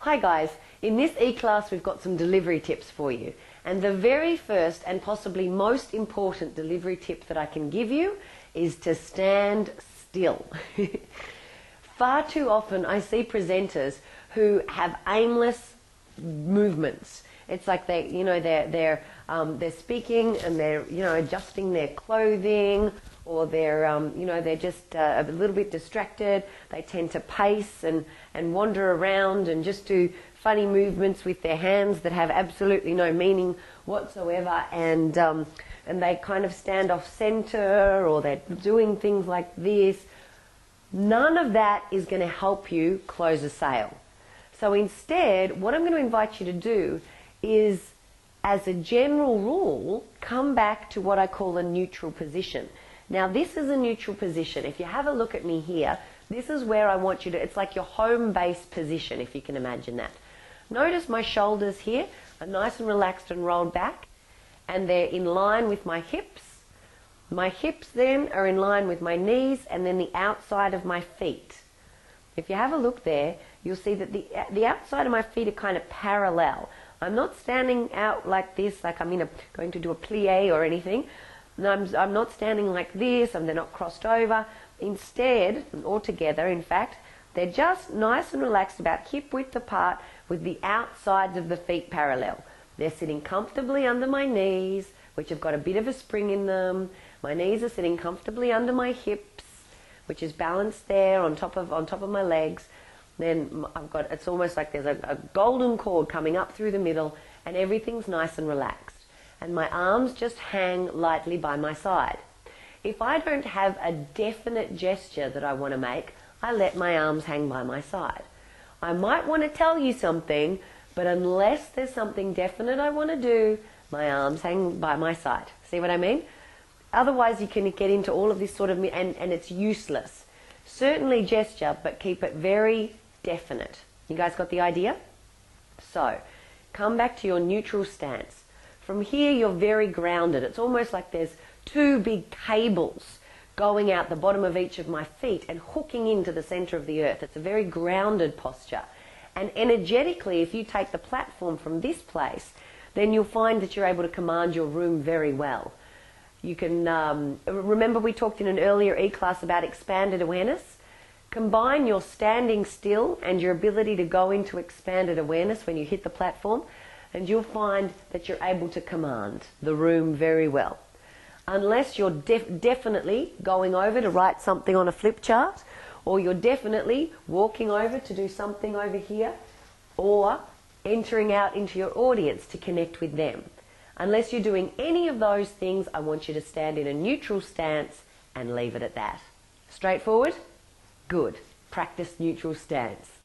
Hi guys, in this e-class we've got some delivery tips for you. And the very first and possibly most important delivery tip that I can give you is to stand still. Far too often I see presenters who have aimless movements. It's like they're speaking and they're adjusting their clothing, or they're just a little bit distracted. They tend to pace and wander around and just do funny movements with their hands that have absolutely no meaning whatsoever, and they kind of stand off center, or they're doing things like this. None of that is going to help you close a sale. So instead, what I'm going to invite you to do is, as a general rule, come back to what I call a neutral position. Now, this is a neutral position. If you have a look at me here, this is where I want you to, it's like your home base position, if you can imagine that. Notice my shoulders here are nice and relaxed and rolled back, and they're in line with my hips. My hips then are in line with my knees and then the outside of my feet. If you have a look there, you'll see that the outside of my feet are kind of parallel. I'm not standing out like this, like I'm going to do a plie or anything. I'm not standing like this, and they're not crossed over. Instead, or together in fact, they're just nice and relaxed, about hip width apart, with the outsides of the feet parallel. They're sitting comfortably under my knees, which have got a bit of a spring in them. My knees are sitting comfortably under my hips, which is balanced there on top of my legs. Then it's almost like there's a golden cord coming up through the middle, and everything's nice and relaxed. And my arms just hang lightly by my side. If I don't have a definite gesture that I want to make, I let my arms hang by my side. I might want to tell you something, but unless there's something definite I want to do, my arms hang by my side. See what I mean? Otherwise you can get into all of this sort of, and it's useless. Certainly gesture, but keep it very definite. You guys got the idea? So, come back to your neutral stance. From here you're very grounded. It's almost like there's two big cables going out the bottom of each of my feet and hooking into the center of the earth. It's a very grounded posture. And energetically, if you take the platform from this place, then you'll find that you're able to command your room very well. You can, remember we talked in an earlier e-class about expanded awareness? Combine your standing still and your ability to go into expanded awareness when you hit the platform, and you'll find that you're able to command the room very well. Unless you're definitely going over to write something on a flip chart, or you're definitely walking over to do something over here, or entering out into your audience to connect with them. Unless you're doing any of those things, I want you to stand in a neutral stance and leave it at that. Straightforward? Good. Practice neutral stance.